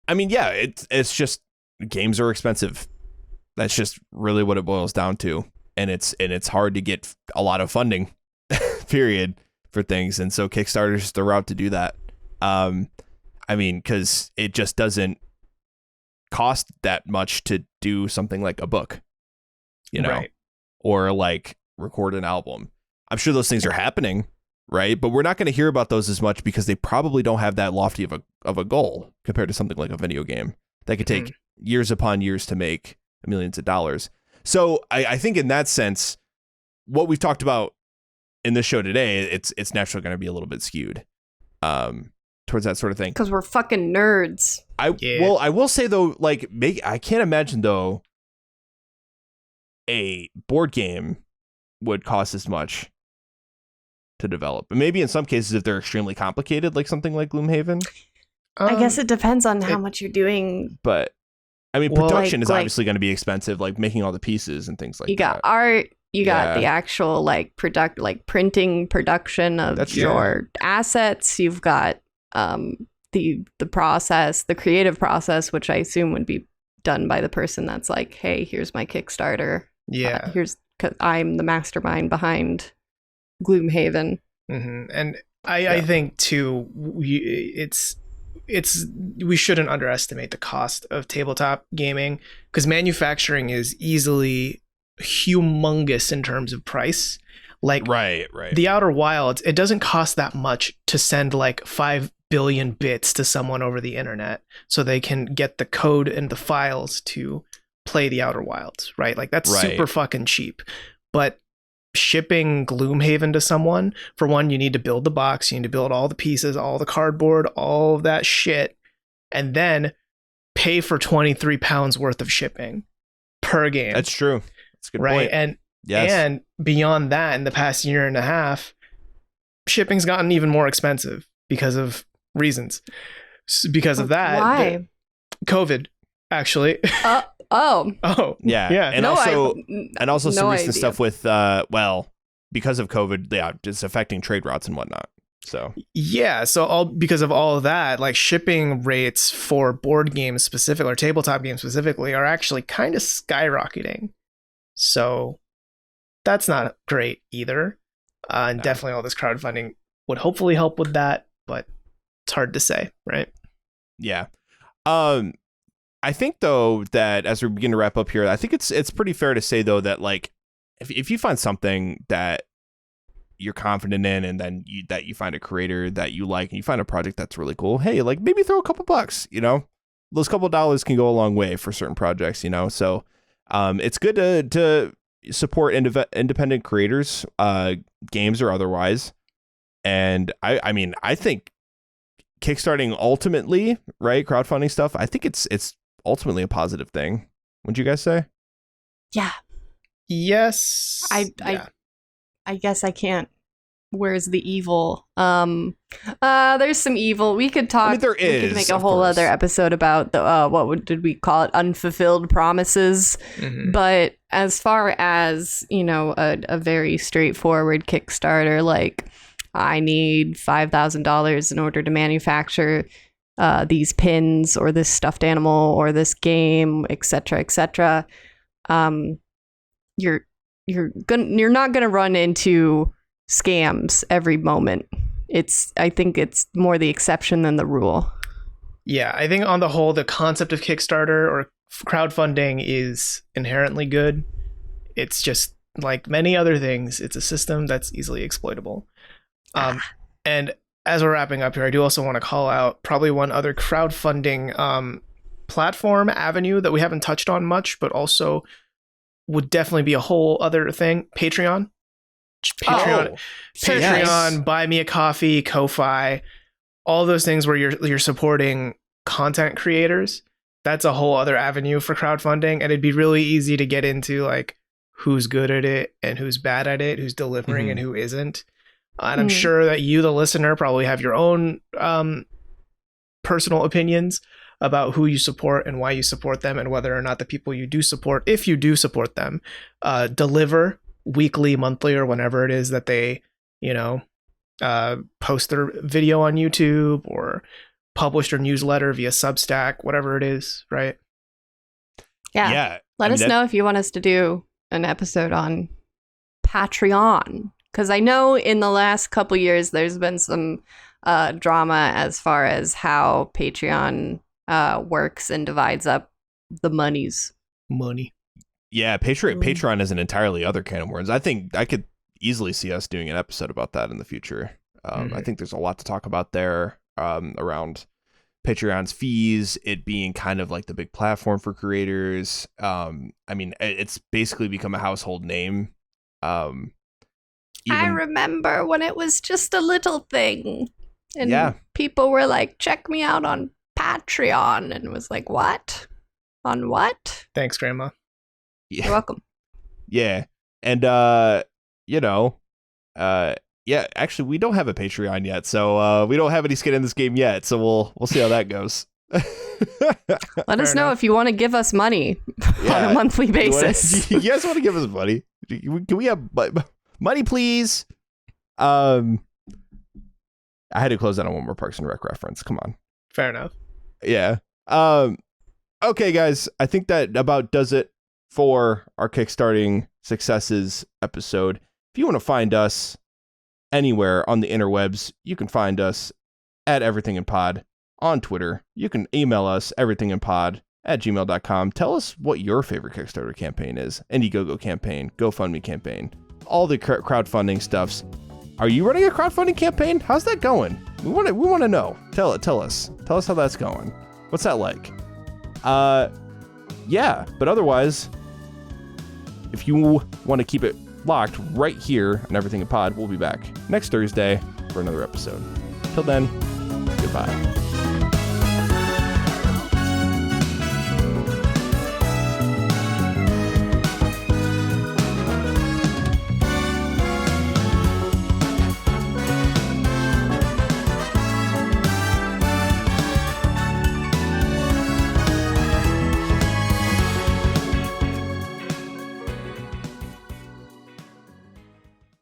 I mean, yeah, it's just games are expensive. That's just really what it boils down to. and it's hard to get a lot of funding, period, for things. And so Kickstarter is the route to do that. I mean, because it just doesn't cost that much to do something like a book, you know, Right. or like record an album. I'm sure those things are happening, right? But we're not going to hear about those as much because they probably don't have that lofty of a goal compared to something like a video game that could take years upon years to make millions of dollars. So I think in that sense, what we've talked about in this show today, it's naturally going to be a little bit skewed towards that sort of thing. Because we're fucking nerds. Well, I will say though, like, I can't imagine though a board game would cost as much to develop. But maybe in some cases, if they're extremely complicated, like something like Gloomhaven. I guess it depends on how much you're doing. But I mean, Well, production is like- obviously going to be expensive, like making all the pieces and things like that. You got art. You got Yeah. the actual printing production of That's true. your assets. You've got the process, the creative process, which I assume would be done by the person that's like, hey, here's my Kickstarter. Yeah. Cause I'm the mastermind behind Gloomhaven. And I think too, we shouldn't underestimate the cost of tabletop gaming, because manufacturing is easily humongous in terms of price. Like Right. the Outer Wilds, it doesn't cost that much to send like 5 billion bits to someone over the internet so they can get the code and the files to play the Outer Wilds, right? Like that's Right. super fucking cheap. But shipping Gloomhaven to someone, for one, you need to build the box, you need to build all the pieces, all the cardboard, all of that shit, and then pay for 23 pounds worth of shipping per game. That's true. That's a good right. point. And Yes. and beyond that, in the past year and a half, shipping's gotten even more expensive because of reasons. Because of that, Why? COVID, actually. Oh. Oh, Yeah. yeah. And No, also no some recent idea. stuff with because of COVID, yeah, it's affecting trade routes and whatnot. So yeah. So because of all of that, like shipping rates for board games specifically, or tabletop games specifically, are actually kind of skyrocketing. So that's not great either. And No. definitely all this crowdfunding would hopefully help with that, but it's hard to say, right? yeah. I think though that as we begin to wrap up here, I think it's pretty fair to say though that like if you find something that you're confident in, and then you find a creator that you like, and you find a project that's really cool, hey, like maybe throw a couple bucks, you know, those couple dollars can go a long way for certain projects, you know. So it's good to support independent creators, games or otherwise. And I mean, I think kickstarting ultimately, right, crowdfunding stuff, I think it's ultimately a positive thing. Wouldn't you guys say? Yeah. Yes. I guess I can't. Where's the evil? There's some evil. We could talk. I mean, there We could is, make a of whole course. other episode about the did we call it? Unfulfilled promises. Mhm. But as far as, you know, a very straightforward Kickstarter, like I need $5,000 in order to manufacture these pins or this stuffed animal or this game, etc., etc. You're not gonna run into scams every moment. I think it's more the exception than the rule. Yeah, I think on the whole, the concept of Kickstarter or crowdfunding is inherently good. It's just like many other things, it's a system that's easily exploitable. And as we're wrapping up here, I do also want to call out probably one other crowdfunding platform avenue that we haven't touched on much, but also would definitely be a whole other thing. Patreon. Oh, Patreon, Buy Me a Coffee, Ko-Fi, all those things where you're supporting content creators. That's a whole other avenue for crowdfunding, and it'd be really easy to get into like who's good at it and who's bad at it, who's delivering and who isn't. And I'm sure that you, the listener, probably have your own personal opinions about who you support and why you support them, and whether or not the people you do support, if you do support them, deliver weekly, monthly, or whenever it is that they, you know, post their video on YouTube or publish their newsletter via Substack, whatever it is, right? Yeah. yeah. Let us know if you want us to do an episode on Patreon, because I know in the last couple years there's been some drama as far as how Patreon works and divides up the monies. Money. Yeah, Patreon is an entirely other can of worms. I think I could easily see us doing an episode about that in the future. I think there's a lot to talk about there around Patreon's fees, it being kind of like the big platform for creators. I mean, it's basically become a household name. I remember when it was just a little thing. And people were like, check me out on Patreon. And it was like, what? On what? Thanks, Grandma. Yeah. You're welcome. Yeah. And, yeah, actually, we don't have a Patreon yet, so we don't have any skin in this game yet. So we'll see how that goes. Let us know if you want to give us money on a monthly basis. You guys want to give us money? Can we have money, please? I had to close that on one more Parks and Rec reference. Come on. Fair enough. Yeah. Okay, guys. I think that about does it for our Kickstarting successes episode. If you want to find us anywhere on the interwebs, you can find us at everythinginpod on Twitter. You can email us everythinginpod@gmail.com. Tell us what your favorite Kickstarter campaign is. Indiegogo campaign, GoFundMe campaign, all the crowdfunding stuffs. Are you running a crowdfunding campaign? How's that going? We want to know. Tell us how that's going. What's that like? Yeah, but otherwise, if you want to keep it locked right here on Everything in Pod, we'll be back next Thursday for another episode. Till then, goodbye.